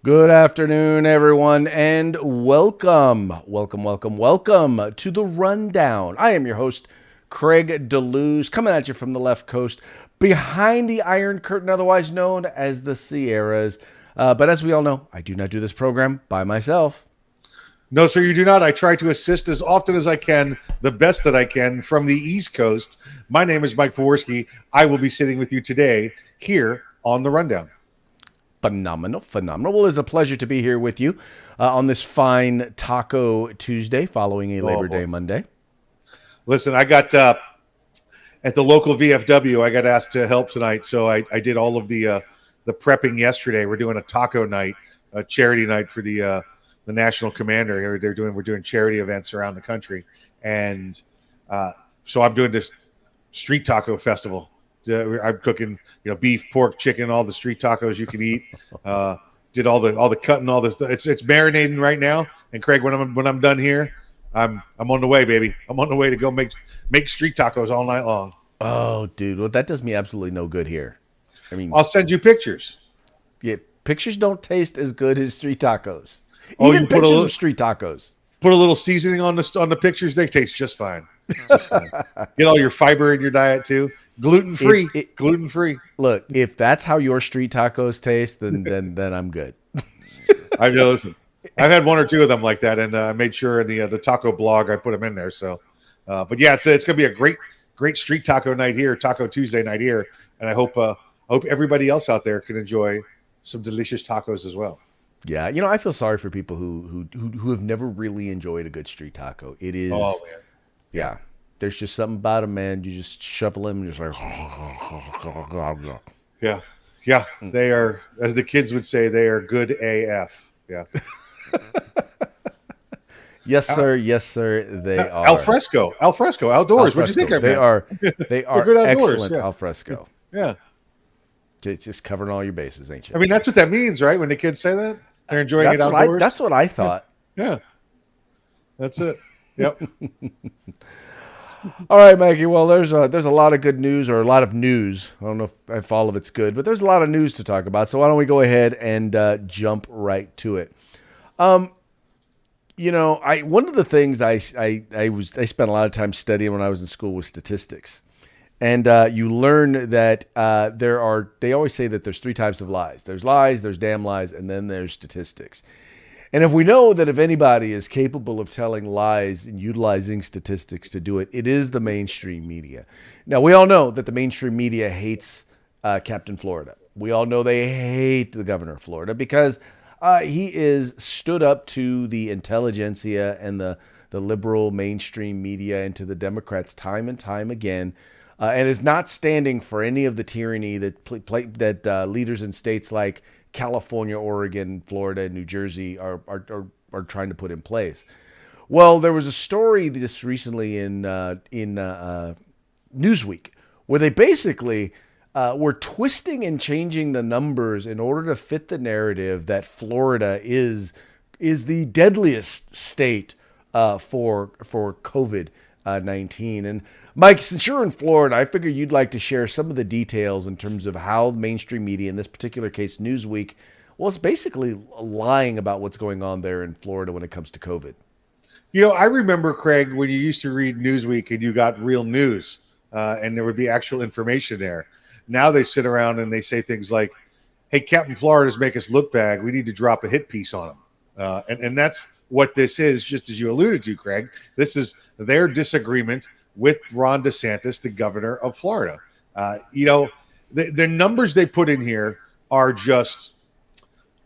Good afternoon, everyone, and welcome to the Rundown. I am your host, Craig DeLuz, coming at you from the left coast, behind the Iron Curtain, otherwise known as the Sierras. But as we all know, I do not do this program by myself. No, sir, you do not. I try to assist as often as I can, the best that I can from the East Coast. My name is Mike Peworski. I will be sitting with you today here on the Rundown. Phenomenal. Well, it's a pleasure to be here with you on this fine Taco Tuesday following a Oh, Labor Day boy. Monday. Listen, I got at the local VFW, I got asked to help tonight. So I did all of the prepping yesterday. We're doing a taco night, a charity night for the national commander. We're doing charity events around the country. And so I'm doing this street taco festival. I'm cooking, beef, pork, chicken, all the street tacos you can eat. Did all the cutting, all this. It's marinating right now. And Craig, when I'm done here, I'm on the way, baby. I'm on the way to go make street tacos all night long. Oh, dude. Well, that does me absolutely no good here. I mean, I'll send you pictures. yeah, pictures don't taste as good as street tacos. Oh, Even pictures of street tacos. put a little seasoning on the pictures. They taste just fine. Just fine. Get all your fiber in your diet too. Gluten free. Gluten free. Look, if that's how your street tacos taste, then I'm good. I know. Listen, I've had one or two of them like that, and I made sure in the taco blog I put them in there. So, but yeah, it's gonna be a great street taco night here, Taco Tuesday night here, and I hope everybody else out there can enjoy some delicious tacos as well. Yeah, I feel sorry for people who have never really enjoyed a good street taco. It is, Oh man, yeah. There's just something about them, man. You just shovel them, and just like, yeah, yeah. They are, as the kids would say, they are good AF. Yeah. yes, sir, yes, sir. They are Al fresco, outdoors. What'd you think of They man? are, They're good outdoors. excellent Yeah. al fresco. Yeah. It's just covering all your bases, ain't you? I mean, that's what that means, right? When the kids say that, they're enjoying it outdoors. That's what I thought. Yeah. That's it. Yep. All right, Maggie. Well, there's a lot of good news, or a lot of news. I don't know if all of it's good, but there's a lot of news to talk about. So why don't we go ahead and jump right to it? I one of the things I spent a lot of time studying when I was in school was statistics, and you learn that they always say that there's three types of lies. There's lies, there's damn lies, and then there's statistics. And if we know that if anybody is capable of telling lies and utilizing statistics to do it, it is the mainstream media. Now, we all know that the mainstream media hates Captain Florida. We all know they hate the governor of Florida because he is stood up to the intelligentsia and the liberal mainstream media and to the Democrats time and time again, and is not standing for any of the tyranny that leaders in states like California, Oregon, Florida, and New Jersey are trying to put in place. Well, there was a story this recently in Newsweek where they basically were twisting and changing the numbers in order to fit the narrative that Florida is the deadliest state for COVID-19. And Mike, since you're in Florida, I figure you'd like to share some of the details in terms of how the mainstream media, in this particular case, Newsweek, well, it's basically lying about what's going on there in Florida when it comes to COVID. I remember, Craig, when you used to read Newsweek and you got real news and there would be actual information there. Now they sit around and they say things like, hey, Captain Florida's make us look bad. We need to drop a hit piece on them. And that's what this is, just as you alluded to, Craig. This is their disagreement with Ron DeSantis, the governor of Florida. The numbers they put in here are just,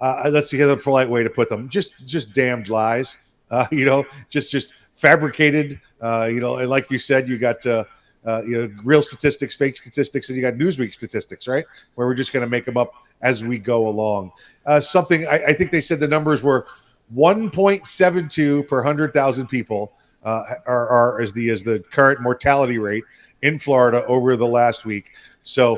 let's see the polite way to put them, just damned lies. Just fabricated. And like you said, you got real statistics, fake statistics, and you got Newsweek statistics, right? Where we're just going to make them up as we go along. Something I think they said the numbers were 1.72 per 100,000 people are as the current mortality rate in Florida over the last week. So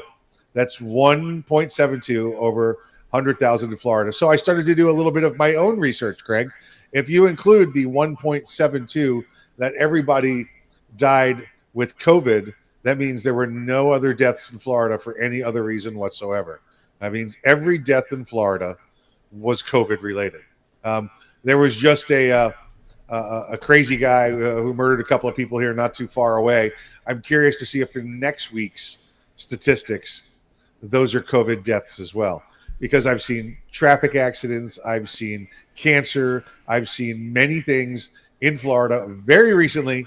that's 1.72 over 100,000 in Florida. So I started to do a little bit of my own research, Craig. If you include the 1.72 that everybody died with COVID, that means there were no other deaths in Florida for any other reason whatsoever. That means every death in Florida was COVID related. Um, there was just a crazy guy who murdered a couple of people here not too far away. I'm curious to see if in next week's statistics, those are COVID deaths as well. Because I've seen traffic accidents, I've seen cancer, I've seen many things in Florida very recently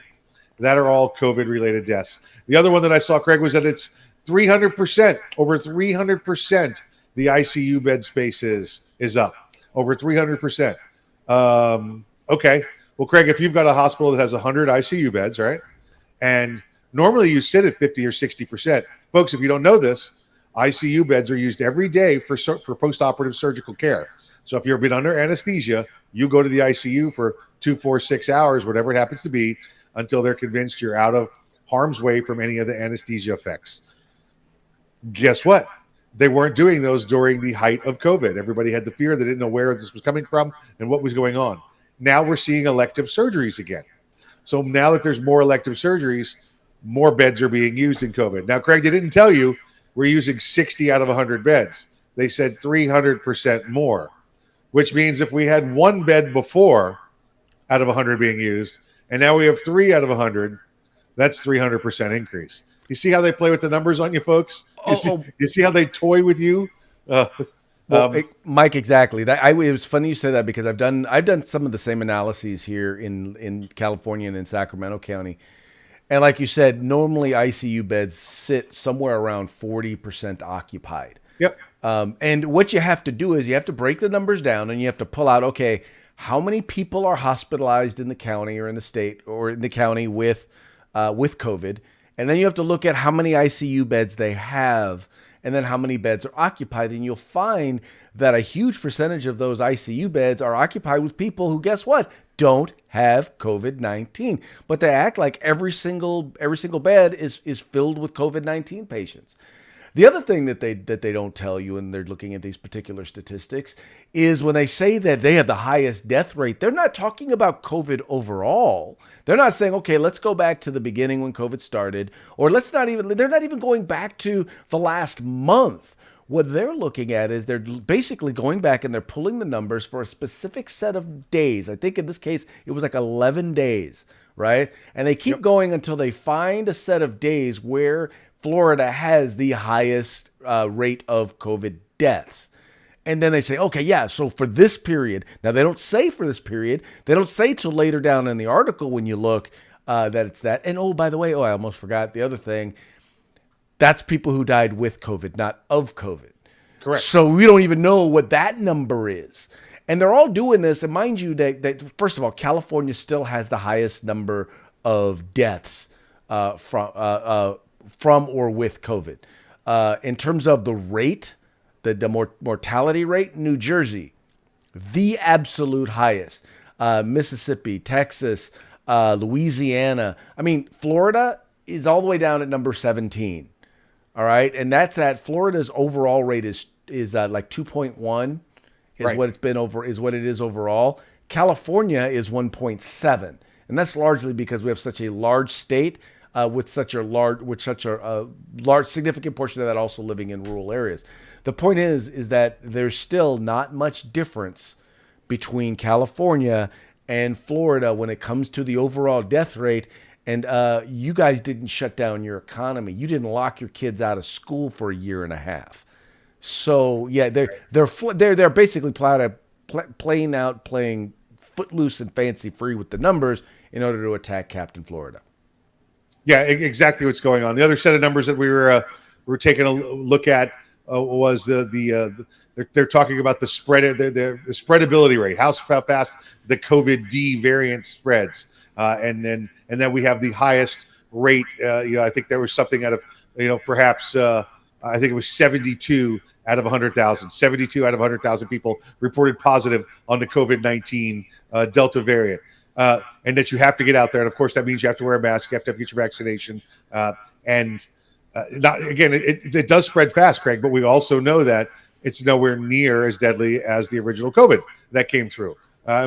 that are all COVID related deaths. The other one that I saw, Craig, was that it's 300%, over 300%. The ICU bed space is up over 300%. Okay. Well, Craig, if you've got a hospital that has 100 ICU beds, right? And normally you sit at 50 or 60%. Folks, if you don't know this, ICU beds are used every day for post-operative surgical care. So if you've been under anesthesia, you go to the ICU for 2, 4, 6 hours, whatever it happens to be, until they're convinced you're out of harm's way from any of the anesthesia effects. Guess what? They weren't doing those during the height of COVID. Everybody had the fear. They didn't know where this was coming from and what was going on. Now we're seeing elective surgeries again. So now that there's more elective surgeries, more beds are being used in COVID. Now, Craig, they didn't tell you we're using 60 out of 100 beds. They said 300% more, which means if we had one bed before out of 100 being used, and now we have 3 out of 100, that's 300% increase. You see how they play with the numbers on you, folks? You see how they toy with you? Mike, exactly. It was funny you said that because I've done some of the same analyses here in California and in Sacramento County. And like you said, normally ICU beds sit somewhere around 40% occupied. Yep. And what you have to do is you have to break the numbers down and you have to pull out, okay, how many people are hospitalized in the county or in the state or in the county with COVID? And then you have to look at how many ICU beds they have and then how many beds are occupied. And you'll find that a huge percentage of those ICU beds are occupied with people who, guess what, don't have COVID-19. But they act like every single bed is filled with COVID-19 patients. The other thing that they don't tell you, and they're looking at these particular statistics, is when they say that they have the highest death rate, they're not talking about COVID overall. They're not saying, okay, let's go back to the beginning when COVID started, or they're not even going back to the last month. What they're looking at is they're basically going back and they're pulling the numbers for a specific set of days. I think in this case, it was like 11 days, right? And they keep going until they find a set of days where Florida has the highest rate of COVID deaths. And then they say, okay, yeah, so for this period, now they don't say for this period, they don't say till later down in the article when you look that it's that. And oh, by the way, I almost forgot the other thing. That's people who died with COVID, not of COVID. Correct. So we don't even know what that number is. And they're all doing this. And mind you, that first of all, California still has the highest number of deaths from or with COVID. In terms of the rate, the mortality rate, New Jersey, the absolute highest. Mississippi, Texas, Louisiana. I mean, Florida is all the way down at number 17. All right. And that's at Florida's overall rate is like 2.1 is right. what it's been over, is what it is overall. California is 1.7. And that's largely because we have such a large state with such a large significant portion of that also living in rural areas. The point is that there's still not much difference between California and Florida when it comes to the overall death rate. And you guys didn't shut down your economy. You didn't lock your kids out of school for a year and a half. So yeah, they're basically playing footloose and fancy free with the numbers in order to attack Captain Florida. Yeah, exactly what's going on. The other set of numbers that we were taking a look at was they're talking about the spreadability rate, how fast the COVID-D variant spreads, and then we have the highest rate. I think there was something out of perhaps I think it was 72 out of 100,000. 72 out of 100,000 people reported positive on the COVID-19 Delta variant. And that you have to get out there. And of course, that means you have to wear a mask. You have to get your vaccination. It does spread fast, Craig, but we also know that it's nowhere near as deadly as the original COVID that came through.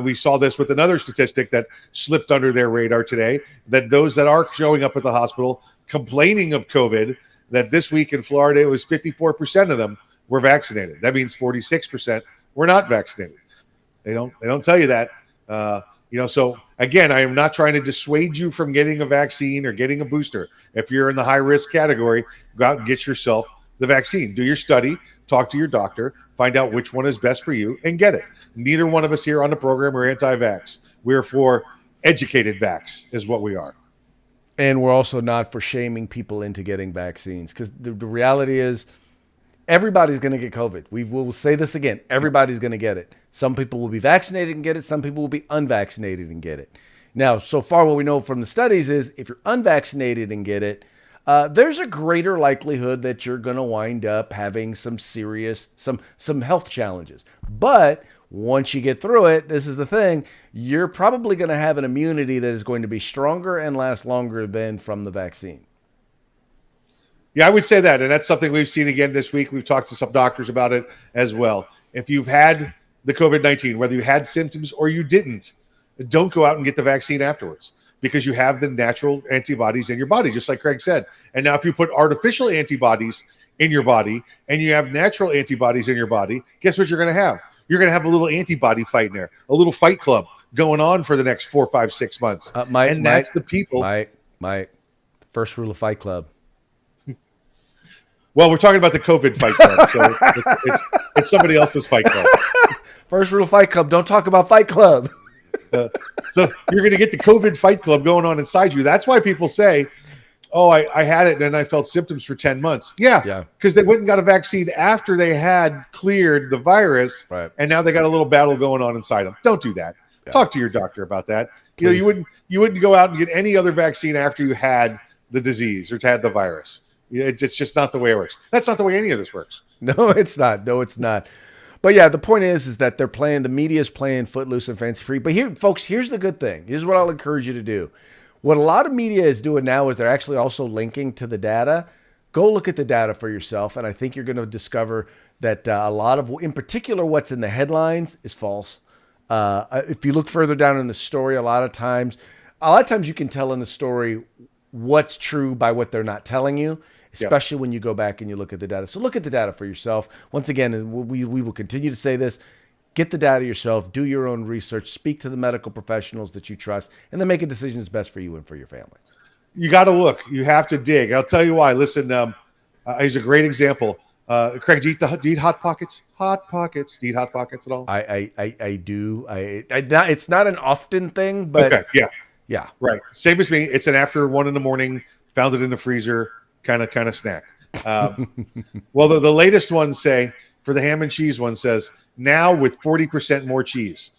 We saw this with another statistic that slipped under their radar today, that those that are showing up at the hospital complaining of COVID, that this week in Florida, it was 54% of them were vaccinated. That means 46% we're not vaccinated. They don't tell you that. So again, I am not trying to dissuade you from getting a vaccine or getting a booster. If you're in the high risk category, go out and get yourself the vaccine. Do your study, talk to your doctor, find out which one is best for you, and get it. Neither one of us here on the program are anti-vax. We're for educated vax, is what we are. And we're also not for shaming people into getting vaccines, because the reality is everybody's going to get COVID. We'll say this again. Everybody's going to get it. Some people will be vaccinated and get it. Some people will be unvaccinated and get it. Now, so far what we know from the studies is if you're unvaccinated and get it, there's a greater likelihood that you're going to wind up having some serious, some health challenges. But once you get through it, this is the thing, you're probably going to have an immunity that is going to be stronger and last longer than from the vaccine. Yeah, I would say that. And that's something we've seen again this week. We've talked to some doctors about it as well. If you've had the COVID-19, whether you had symptoms or you didn't, don't go out and get the vaccine afterwards, because you have the natural antibodies in your body, just like Craig said. And now if you put artificial antibodies in your body and you have natural antibodies in your body, guess what you're going to have? You're going to have a little antibody fight in there, a little fight club going on for the next 4, 5, 6 months. That's the people. Mike, first rule of Fight Club. Well, we're talking about the COVID fight club, so it's somebody else's fight club. First rule of Fight Club, don't talk about Fight Club. So you're going to get the COVID fight club going on inside you. That's why people say, oh, I had it and then I felt symptoms for 10 months. Yeah. Because they went and got a vaccine after they had cleared the virus, right, and now they got a little battle going on inside them. Don't do that. Yeah. Talk to your doctor about that. Please. You wouldn't go out and get any other vaccine after you had the disease or had the virus. It's just not the way it works. That's not the way any of this works. No, it's not. But yeah, the point is that the media is playing footloose and fancy free. But here, folks, here's the good thing. Here's what I'll encourage you to do. What a lot of media is doing now is they're actually also linking to the data. Go look at the data for yourself. And I think you're going to discover that a lot of, in particular, what's in the headlines is false. If you look further down in the story, a lot of times you can tell in the story what's true by what they're not telling you, especially when you go back and you look at the data. So look at the data for yourself. Once again, we will continue to say this. Get the data yourself. Do your own research. Speak to the medical professionals that you trust, and then make a decision that's best for you and for your family. You got to look. You have to dig. I'll tell you why. Listen, here's a great example. Craig, do you eat Hot Pockets? Hot Pockets. Do you eat Hot Pockets at all? I do. It's not an often thing, but okay, yeah, right. Same as me. It's an after 1 a.m. Found it in the freezer kind of snack. Well, the latest ones say, for the ham and cheese one, says now with 40% more cheese.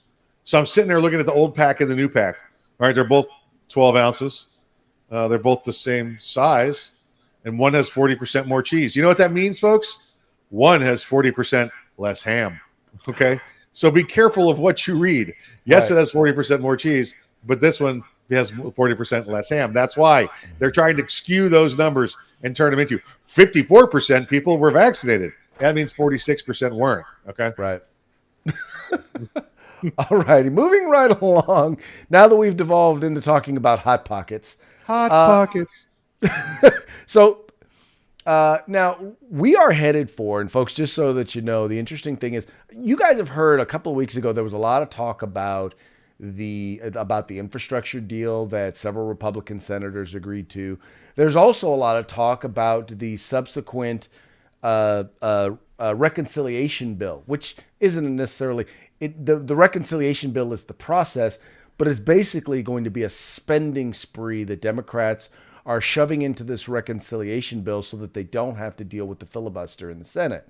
So I'm sitting there looking at the old pack and the new pack. All right, they're both 12 ounces. They're both the same size, and one has 40% more cheese. You know what that means, folks? One has 40% less ham. Okay, so be careful of what you read. Yes, right. It has 40% more cheese, but this one has 40% less ham. That's why they're trying to skew those numbers and turn them into 54% people were vaccinated. That means 46% weren't. Okay, right. All righty, moving right along. Now that we've devolved into talking about Hot Pockets. Hot Pockets. So now we are headed for, and folks, just so that you know, the interesting thing is, you guys have heard a couple of weeks ago, there was a lot of talk about the infrastructure deal that several Republican senators agreed to. There's also a lot of talk about the subsequent reconciliation bill, which isn't necessarily the reconciliation bill is the process, but it's basically going to be a spending spree that Democrats are shoving into this reconciliation bill so that they don't have to deal with the filibuster in the Senate.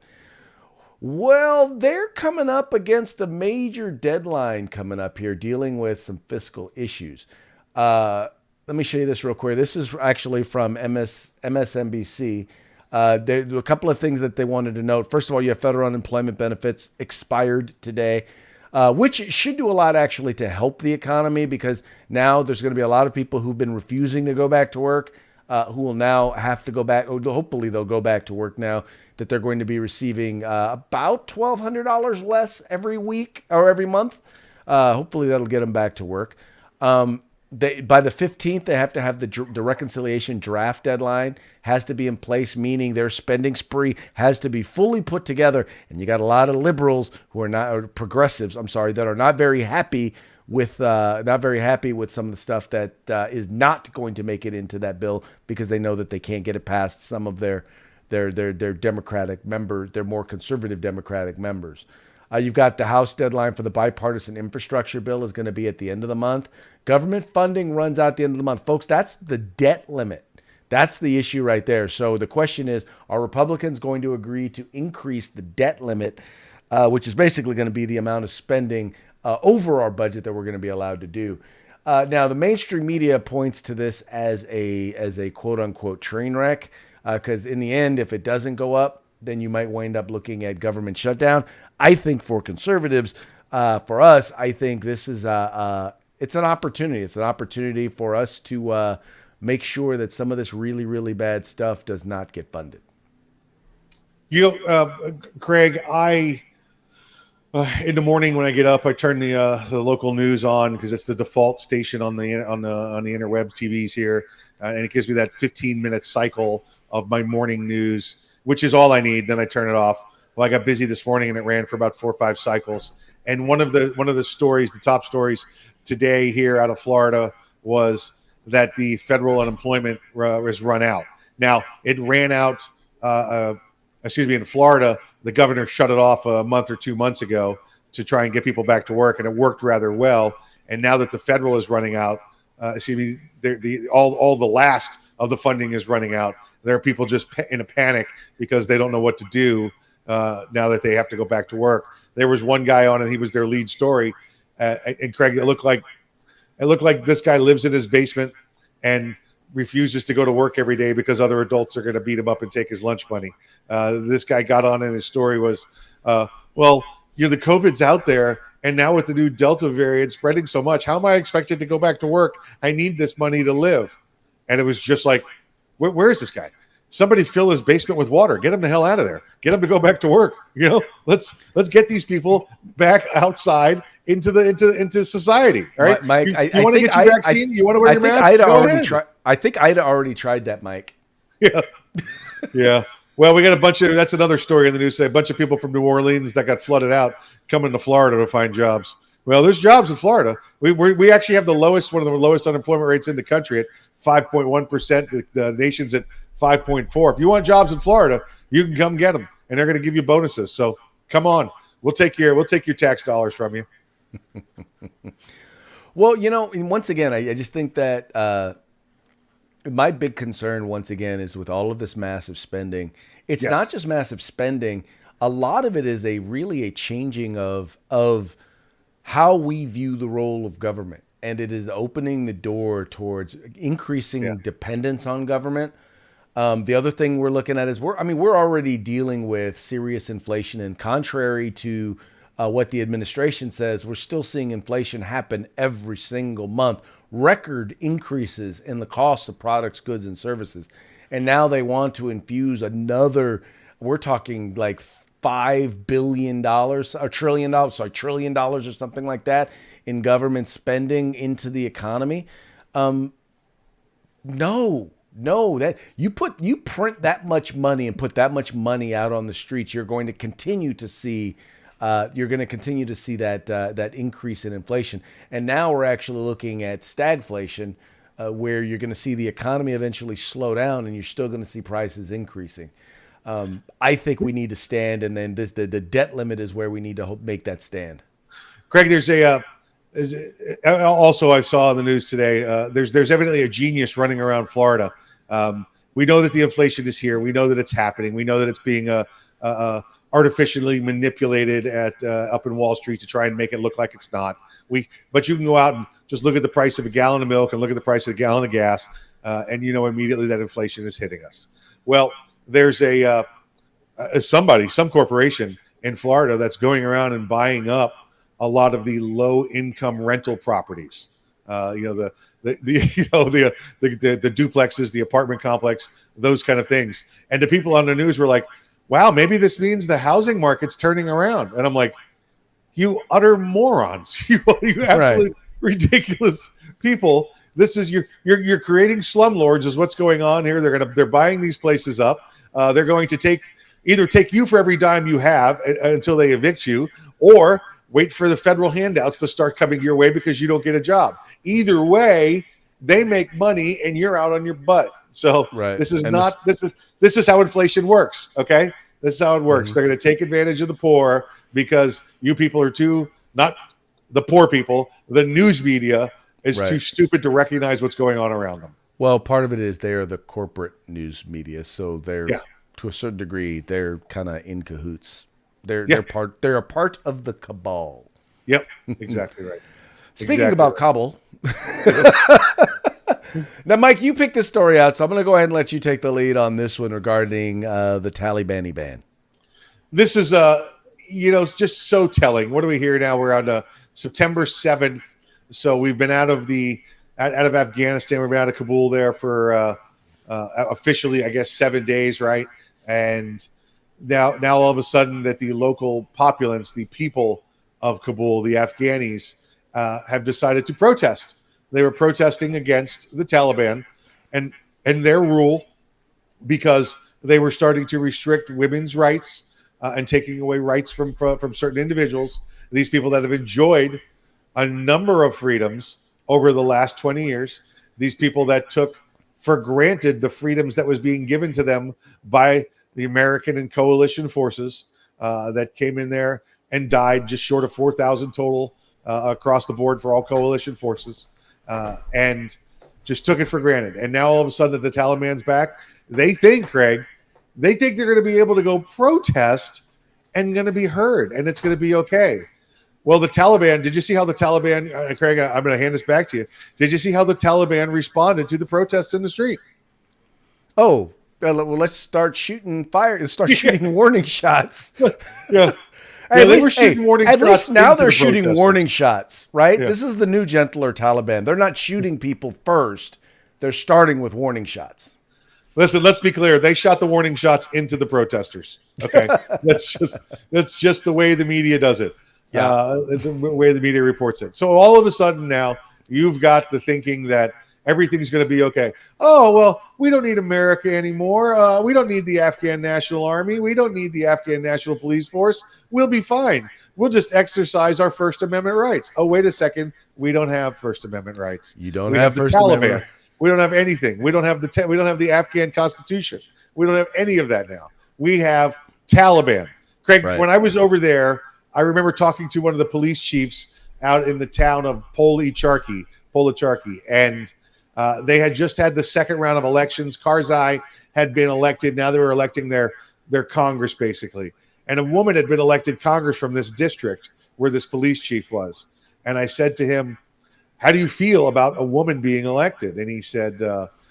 Well, they're coming up against a major deadline coming up here, dealing with some fiscal issues. Let me show you this real quick. This is actually from MSNBC. There are a couple of things that they wanted to note. First of all, you have federal unemployment benefits expired today, which should do a lot actually to help the economy, because now there's going to be a lot of people who've been refusing to go back to work who will now have to go back. Or hopefully they'll go back to work now that they're going to be receiving about $1,200 less every week or every month. Hopefully that'll get them back to work. by the 15th, they have to have the reconciliation draft deadline has to be in place, meaning their spending spree has to be fully put together. And you got a lot of liberals who are not, or progressives, I'm sorry, that are not very happy with some of the stuff that is not going to make it into that bill because they know that they can't get it past some of their Democratic members, their more conservative Democratic members. You've got the House deadline for the bipartisan infrastructure bill is going to be at the end of the month. Government funding runs out at the end of the month. Folks, that's the debt limit. That's the issue right there. So the question is, are Republicans going to agree to increase the debt limit, which is basically going to be the amount of spending over our budget that we're going to be allowed to do? Now, the mainstream media points to this as a quote-unquote train wreck, because in the end, if it doesn't go up, then you might wind up looking at government shutdown. I think for conservatives, for us, I think this is it's an opportunity. It's an opportunity for us to make sure that some of this really, really bad stuff does not get funded. Craig, in the morning when I get up, I turn the local news on because it's the default station on the interweb TVs here, and it gives me that 15-minute cycle of my morning news, which is all I need. Then I turn it off. Well, I got busy this morning and it ran for about 4 or 5 cycles. And one of the stories, the top stories today here out of Florida, was that the federal unemployment has run out. Now, it ran out. In Florida, the governor shut it off a month or 2 months ago to try and get people back to work, and it worked rather well. And now that the federal is running out, all the last of the funding is running out. There are people just in a panic because they don't know what to do now that they have to go back to work. There was one guy on, and he was their lead story. And Craig, it looked like this guy lives in his basement and refuses to go to work every day because other adults are going to beat him up and take his lunch money. This guy got on, and his story was, the COVID's out there, and now with the new Delta variant spreading so much, how am I expected to go back to work? I need this money to live. And it was just like, where is this guy? Somebody fill his basement with water. Get him the hell out of there. Get him to go back to work. Let's get these people back outside into society. All right, Mike. You want to get your vaccine? You want to wear your mask? I think Ida already tried that, Mike. Yeah, yeah. Well, we got that's another story in the news. A bunch of people from New Orleans that got flooded out coming to Florida to find jobs. Well, there's jobs in Florida. We actually have one of the lowest unemployment rates in the country at 5.1%. The nation's at 5.4. If you want jobs in Florida, you can come get them, and they're going to give you bonuses. So come on, we'll take your tax dollars from you. Well, once again, I just think that my big concern once again is with all of this massive spending. It's not just massive spending. A lot of it is really a changing of how we view the role of government, and it is opening the door towards increasing dependence on government. The other thing we're looking at is we're already dealing with serious inflation, and contrary to what the administration says, we're still seeing inflation happen every single month. Record increases in the cost of products, goods, and services. And now they want to infuse we're talking like $5 billion, $1 trillion, $1 trillion or something like that in government spending into the economy. No, that you print that much money and put that much money out on the streets, you're going to continue to see that increase in inflation. And now we're actually looking at stagflation, where you're going to see the economy eventually slow down, and you're still going to see prices increasing. I think we need to stand, and then the debt limit is where we need to make that stand. Craig, there's also I saw in the news today. There's evidently a genius running around Florida. We know that the inflation is here. We know that it's happening. We know that it's being artificially manipulated up in Wall Street to try and make it look like it's not. But you can go out and just look at the price of a gallon of milk and look at the price of a gallon of gas, and you know immediately that inflation is hitting us. Well, there's some corporation in Florida that's going around and buying up a lot of the low-income rental properties. The duplexes, the apartment complex, those kind of things. And the people on the news were like, wow, maybe this means the housing market's turning around. And I'm like, you utter morons. You absolute ridiculous people. This is you're creating slumlords is what's going on here. They're buying these places up. They're going to either take you for every dime you have until they evict you, or wait for the federal handouts to start coming your way because you don't get a job. Either way, they make money and you're out on your butt. So Right. this is how inflation works. Okay, this is how it works. They're going to take advantage of the poor because you people are not the poor people. The news media is too stupid to recognize what's going on around them. Well, part of it is they are the corporate news media, so they're to a certain degree they're kind of in cahoots. They're a part of the cabal. Yep, exactly right. Speaking about cabal. Now, Mike, you picked this story out, so I'm going to go ahead and let you take the lead on this one regarding the Taliban ban. This is it's just so telling. What do we hear now? We're on September 7th. So we've been out of Afghanistan. We've been out of Kabul there for officially, I guess, 7 days, right? And now all of a sudden that the local populace, the people of Kabul, the Afghanis, have decided to protest. They were protesting against the Taliban and their rule because they were starting to restrict women's rights and taking away rights from certain individuals. These people that have enjoyed a number of freedoms over the last 20 years. These people that took for granted the freedoms that was being given to them by the American and coalition forces that came in there and died, just short of 4,000 total across the board for all coalition forces, and just took it for granted. And now all of a sudden the Taliban's back. They think, Craig, they're going to be able to go protest and going to be heard, and it's going to be okay. Well, the Taliban, did you see how the Taliban, Craig, I'm going to hand this back to you. Did you see how the Taliban responded to the protests in the street? Oh, well, let's start shooting fire and start shooting warning shots. Yeah. They were shooting warning shots. At least now they're shooting protesters. warning shots, right? Yeah. This is the new gentler Taliban. They're not shooting people first. They're starting with warning shots. Listen, let's be clear. They shot the warning shots into the protesters. Okay. that's just the way the media does it. Yeah. The way the media reports it. So all of a sudden now you've got the thinking that everything's going to be okay. Oh, well, we don't need America anymore. We don't need the Afghan National Army. We don't need the Afghan National Police Force. We'll be fine. We'll just exercise our First Amendment rights. Oh, wait a second. We don't have First Amendment rights. You don't have the First Taliban. Amendment. We don't have anything. We don't have the Afghan Constitution. We don't have any of that now. We have Taliban. Craig, when I was over there, I remember talking to one of the police chiefs out in the town of Policharki, and they had just had the second round of elections. Karzai had been elected. Now they were electing their Congress, basically. And a woman had been elected Congress from this district where this police chief was. And I said to him, how do you feel about a woman being elected? And he said,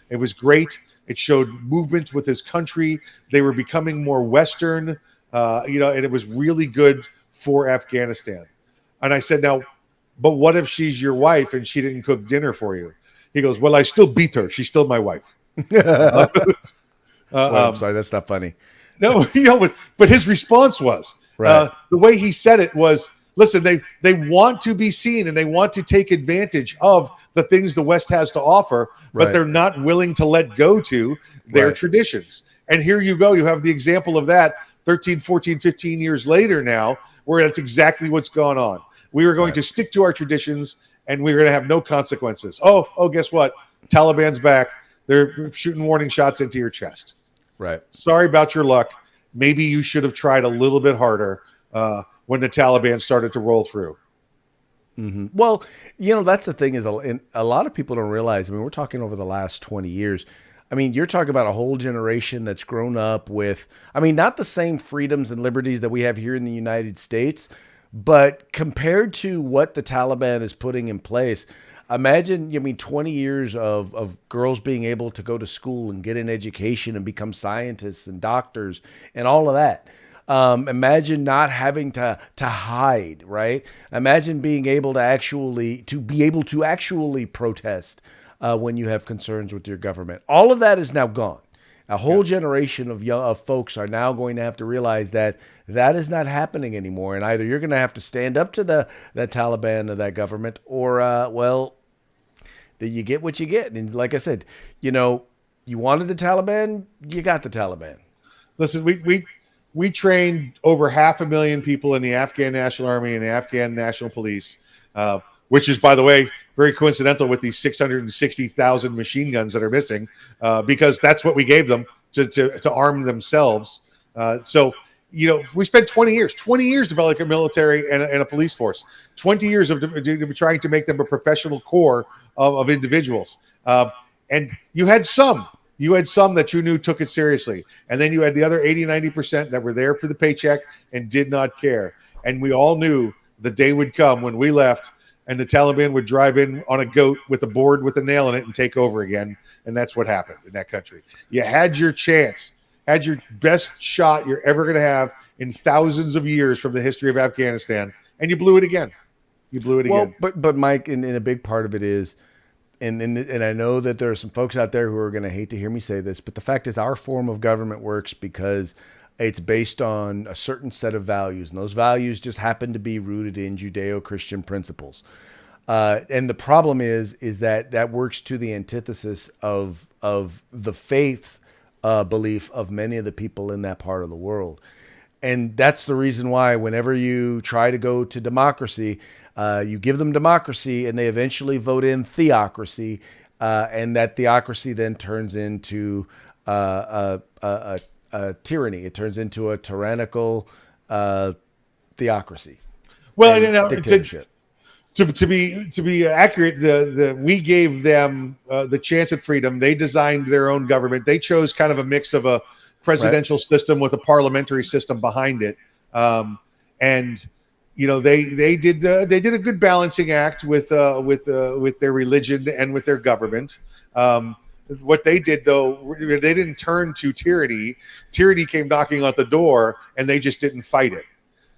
it was great. It showed movement with his country. They were becoming more Western, and it was really good for Afghanistan. And I said, now, but what if she's your wife and she didn't cook dinner for you? He goes, well, I still beat her. She's still my wife. I'm sorry, that's not funny. No, but his response was, the way he said it was, listen, they want to be seen and they want to take advantage of the things the West has to offer, but they're not willing to let go to their traditions. And here you go. You have the example of that 13, 14, 15 years later now, where that's exactly what's gone on. We were going to stick to our traditions and we're going to have no consequences. Oh, guess what? Taliban's back. They're shooting warning shots into your chest. Right. Sorry about your luck. Maybe you should have tried a little bit harder when the Taliban started to roll through. Mm-hmm. Well, that's the thing is a lot of people don't realize, we're talking over the last 20 years. You're talking about a whole generation that's grown up with, not the same freedoms and liberties that we have here in the United States, but compared to what the Taliban is putting in place, imagine, 20 years of girls being able to go to school and get an education and become scientists and doctors and all of that. Imagine not having to hide, right? Imagine being able to actually protest when you have concerns with your government. All of that is now gone. A whole generation of folks are now going to have to realize that is not happening anymore. And either you're going to have to stand up to the Taliban or that government, or, that you get what you get. And like I said, you know, you wanted the Taliban, you got the Taliban. Listen, we trained over 500,000 people in the Afghan National Army and the Afghan National Police, which is, by the way, very coincidental with these 660,000 machine guns that are missing, because that's what we gave them to arm themselves. So, you know, we spent 20 years developing a military and a police force, 20 years of trying to make them a professional core of individuals. And you had some that you knew took it seriously. And then you had the other 80-90% that were there for the paycheck and did not care. And we all knew the day would come when we left and the Taliban would drive in on a goat with a board with a nail in it and take over again. And that's what happened in that country. You had your chance, had your best shot you're ever going to have in thousands of years from the history of Afghanistan, and you blew it again. You blew it again. But Mike, and a big part of it is, and I know that there are some folks out there who are going to hate to hear me say this, but the fact is our form of government works because it's based on a certain set of values, and those values just happen to be rooted in Judeo-Christian principles. And the problem is that works to the antithesis of the faith belief of many of the people in that part of the world. And that's the reason why whenever you try to go to democracy, you give them democracy and they eventually vote in theocracy. And that theocracy then turns into a tyranny. It turns into a tyrannical theocracy. Well, you know, dictatorship. To be accurate, we gave them the chance at freedom. They designed their own government. They chose kind of a mix of a presidential system with a parliamentary system behind it, and you know they did a good balancing act with their religion and with their government. What they did, though, they didn't turn to tyranny. Tyranny came knocking on the door, and they just didn't fight it.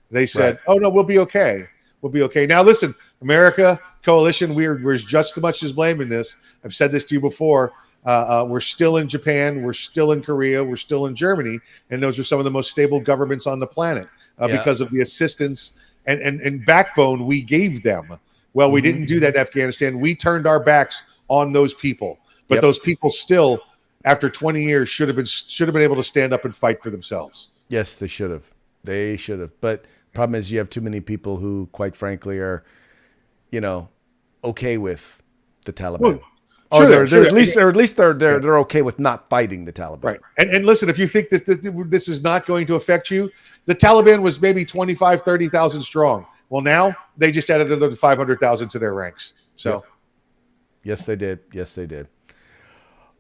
They said, "Oh no, we'll be okay. We'll be okay." Now, listen, America, coalition, we're just as much as blaming this. I've said this to you before. We're still in Japan. We're still in Korea. We're still in Germany. And those are some of the most stable governments on the planet because of the assistance and backbone we gave them. Well, we didn't do that in Afghanistan. We turned our backs on those people. But those people still, after 20 years, should have been able to stand up and fight for themselves. Yes, they should have. They should have. But the problem is you have too many people who, quite frankly, are, you know, okay with the Taliban. Well, Or at least they're okay with not fighting the Taliban. Right. And listen, if you think that this is not going to affect you, the Taliban was maybe 25, 30,000 strong. Well, now they just added another 500,000 to their ranks. So, yes, they did. Yes, they did.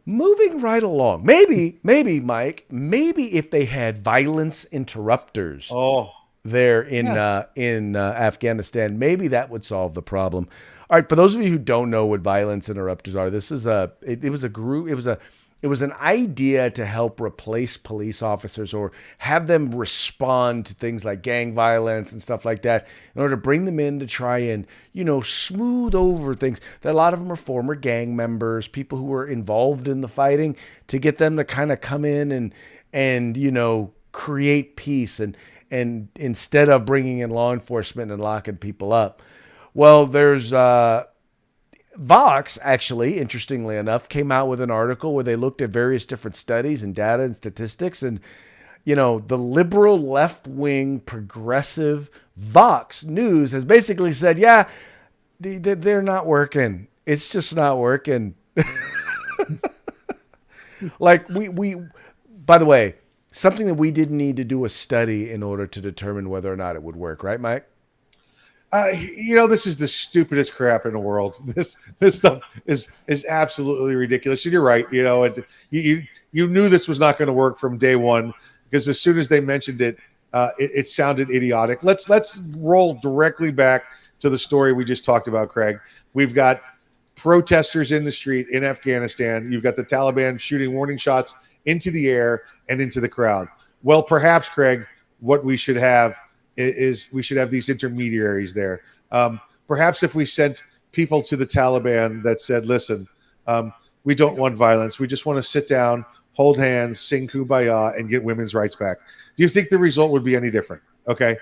Moving right along. Maybe, Mike, if they had violence interrupters there in Afghanistan, maybe that would solve the problem. All right, for those of you who don't know what violence interrupters are, this is it was an idea to help replace police officers or have them respond to things like gang violence and stuff like that in order to bring them in to try and, you know, smooth over things. That a lot of them are former gang members, people who were involved in the fighting, to get them to kind of come in and you know, create peace and instead of bringing in law enforcement and locking people up. Well, there's Vox, actually, interestingly enough, came out with an article where they looked at various different studies and data and statistics. And, you know, the liberal, left-wing, progressive Vox News has basically said, yeah, they're not working. It's just not working. Like, we, by the way, something that we didn't need to do a study in order to determine whether or not it would work. Right, Mike? You know, this is the stupidest crap in the world. This stuff is absolutely ridiculous. And you're right. You know, and you knew this was not going to work from day one, because as soon as they mentioned it, it sounded idiotic. Let's roll directly back to the story we just talked about, Craig. We've got protesters in the street in Afghanistan. You've got the Taliban shooting warning shots into the air and into the crowd. Well, perhaps, Craig, what we should have is we should have these intermediaries there. Perhaps if we sent people to the Taliban that said, listen, we don't want violence. We just want to sit down, hold hands, sing Kumbaya, and get women's rights back. Do you think the result would be any different? Okay.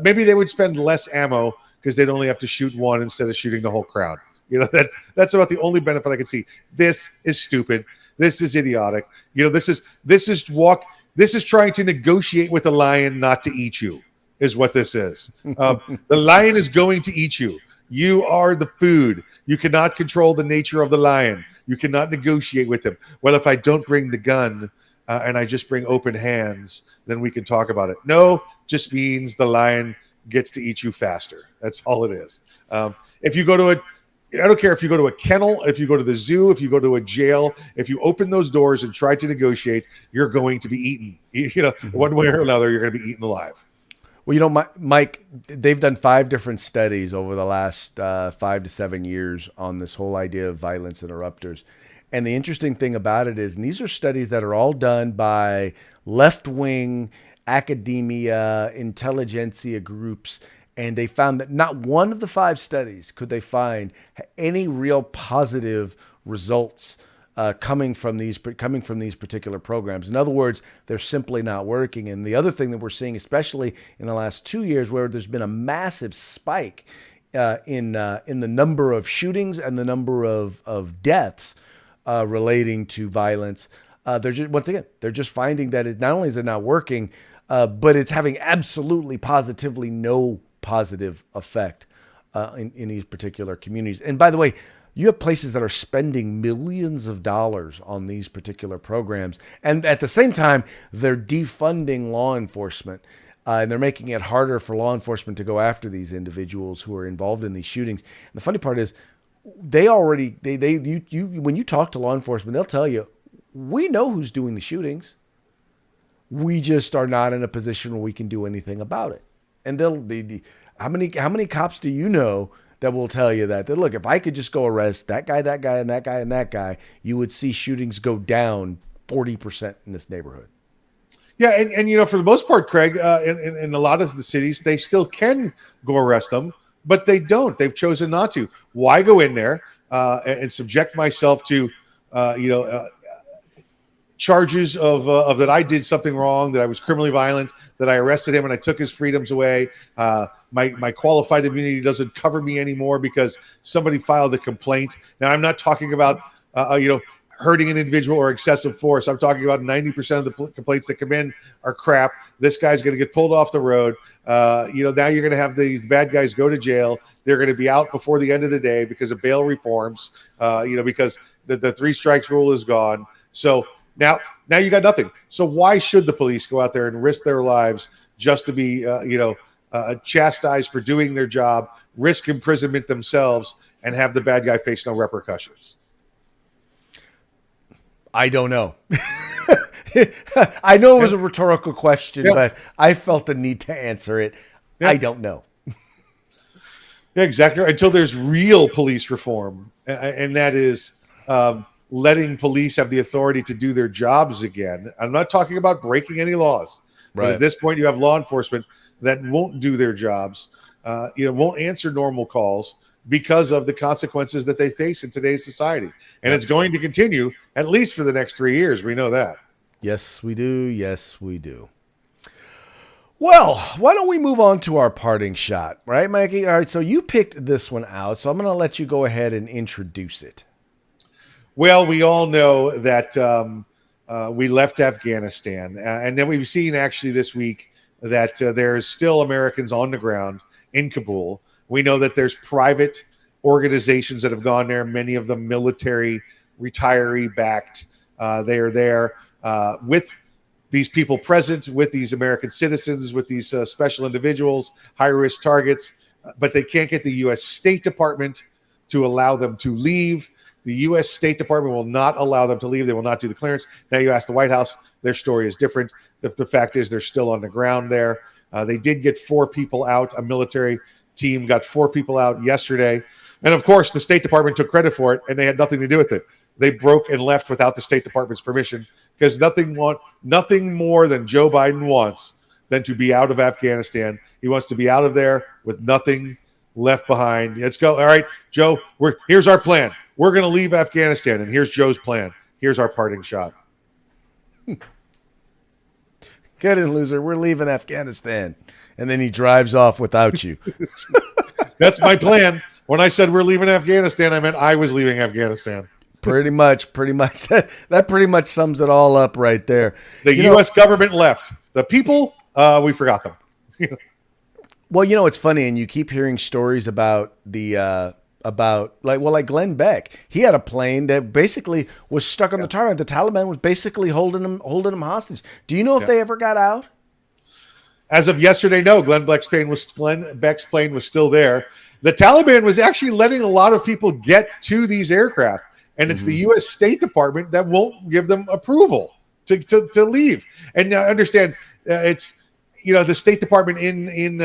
Maybe they would spend less ammo because they'd only have to shoot one instead of shooting the whole crowd. That's about the only benefit I can see. This is stupid. This is idiotic. This is trying to negotiate with the lion not to eat you, is what this is. The lion is going to eat you. You are the food. You cannot control the nature of the lion. You cannot negotiate with him. Well, if I don't bring the gun and I just bring open hands, then we can talk about it. No, just means the lion gets to eat you faster. That's all it is. If you go to I don't care if you go to a kennel, if you go to the zoo, if you go to a jail, if you open those doors and try to negotiate, you're going to be eaten. One way or another, you're going to be eaten alive. Well, Mike, they've done 5 different studies over the last 5 to 7 years on this whole idea of violence interrupters. And the interesting thing about it is, and these are studies that are all done by left-wing academia, intelligentsia groups, and they found that not one of the 5 studies could they find any real positive results coming from these particular programs. In other words, they're simply not working. And the other thing that we're seeing, especially in the last 2 years, where there's been a massive spike in the number of shootings and the number of deaths relating to violence, they're just finding that it not only is it not working, but it's having absolutely positively no positive effect in these particular communities. And by the way, you have places that are spending millions of dollars on these particular programs, and at the same time, they're defunding law enforcement, and they're making it harder for law enforcement to go after these individuals who are involved in these shootings. And the funny part is, when you talk to law enforcement, they'll tell you, we know who's doing the shootings. We just are not in a position where we can do anything about it. And how many cops do you know that will tell you that look, if I could just go arrest that guy, and that guy, and that guy, you would see shootings go down 40% in this neighborhood. Yeah, and for the most part, Craig, in a lot of the cities, they still can go arrest them, but they don't. They've chosen not to. Why go in there and subject myself to charges of that I did something wrong, that I was criminally violent, that I arrested him and I took his freedoms away. My qualified immunity doesn't cover me anymore because somebody filed a complaint. Now, I'm not talking about hurting an individual or excessive force. I'm talking about 90% of the complaints that come in are crap. This guy's going to get pulled off the road. Now you're going to have these bad guys go to jail. They're going to be out before the end of the day because of bail reforms. Because the 3 strikes rule is gone. So now you got nothing. So why should the police go out there and risk their lives just to be, chastised for doing their job, risk imprisonment themselves, and have the bad guy face no repercussions? I don't know. I know it was a rhetorical question, but I felt the need to answer it. I don't know. Yeah, exactly. Until there's real police reform, and that is letting police have the authority to do their jobs again. I'm not talking about breaking any laws. Right. But at this point, you have law enforcement that won't do their jobs, won't answer normal calls because of the consequences that they face in today's society. And it's going to continue at least for the next 3 years. We know that. Yes, we do. Yes, we do. Well, why don't we move on to our parting shot, right, Mikey? All right, so you picked this one out, so I'm going to let you go ahead and introduce it. Well, we all know that we left Afghanistan, and then we've seen actually this week that there's still Americans on the ground in Kabul. We know that there's private organizations that have gone there, many of them military, retiree-backed. They are there with these people present, with these American citizens, with these special individuals, high-risk targets, but they can't get the U.S. State Department to allow them to leave. The U.S. State Department will not allow them to leave. They will not do the clearance. Now you ask the White House, their story is different. The fact is they're still on the ground there. They did get 4 people out. A military team got 4 people out yesterday. And, of course, the State Department took credit for it, and they had nothing to do with it. They broke and left without the State Department's permission because nothing more than Joe Biden wants than to be out of Afghanistan. He wants to be out of there with nothing left behind. Let's go. All right, Joe, here's our plan. We're going to leave Afghanistan, and here's Joe's plan. Here's our parting shot. Get in, loser. We're leaving Afghanistan. And then he drives off without you. That's my plan. When I said we're leaving Afghanistan, I meant I was leaving Afghanistan. Pretty much. That pretty much sums it all up right there. The U.S. government left. The people, we forgot them. Well, it's funny, and you keep hearing stories about like Glenn Beck. He had a plane that basically was stuck on the tarmac. The Taliban was basically holding him hostage. Do you know if they ever got out? As of yesterday, no. Glenn Beck's plane was still there. The Taliban was actually letting a lot of people get to these aircraft, and it's the U.S. State Department that won't give them approval to leave. And now understand, it's the State Department in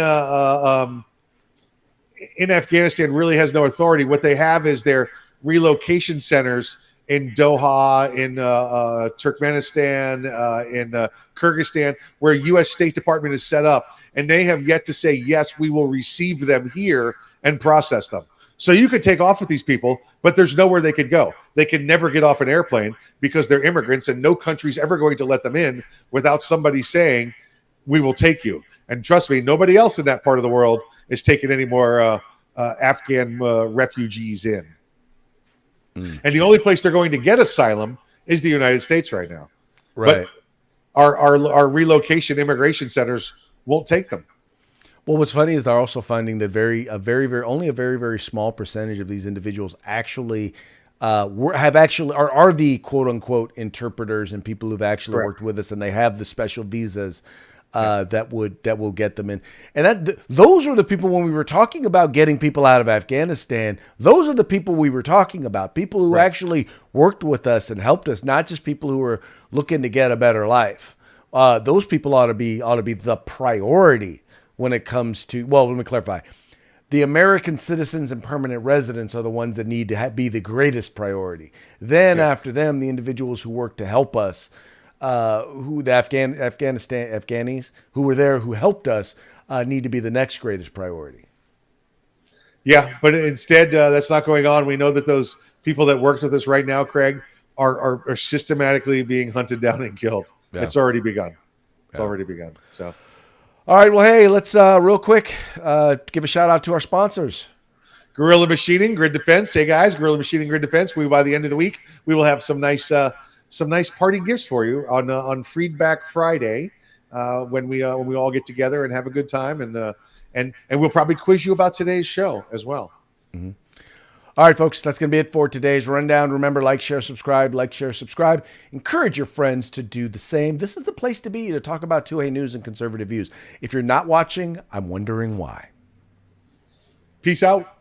Afghanistan really has no authority. What they have is their relocation centers in Doha, in Turkmenistan, in Kyrgyzstan, where U.S. State Department is set up, and they have yet to say, yes, we will receive them here and process them. So you could take off with these people, but there's nowhere they could go. They can never get off an airplane because they're immigrants, and no country's ever going to let them in without somebody saying, we will take you. And trust me, nobody else in that part of the world is taking any more Afghan refugees in. And the only place they're going to get asylum is the United States right now. Right. But our relocation immigration centers won't take them. Well, what's funny is they're also finding that only a very, very small percentage of these individuals actually are the quote unquote interpreters and people who've actually worked with us, and they have the special visas that will get them in. And those are the people, when we were talking about getting people out of Afghanistan, those are the people we were talking about, people who actually worked with us and helped us, not just people who were looking to get a better life. Those people ought to be the priority when it comes to, well, let me clarify. The American citizens and permanent residents are the ones that need to be the greatest priority. Then after them, the individuals who work to help us, who the Afghanis who were there, who helped us, need to be the next greatest priority. Yeah, but instead, that's not going on. We know that those people that worked with us right now, Craig, are systematically being hunted down and killed. Yeah. It's already begun. So, all right. Well, hey, let's real quick give a shout out to our sponsors. Guerrilla Machining, Grid Defense. Hey guys, Guerrilla Machining, Grid Defense. By the end of the week, we will have some nice party gifts for you on Freedback Friday when we all get together and have a good time, and we'll probably quiz you about today's show as well. Mm-hmm. All right, folks, that's going to be it for today's rundown. Remember, like, share, subscribe. Encourage your friends to do the same. This is the place to be to talk about 2A news and conservative views. If you're not watching, I'm wondering why. Peace out.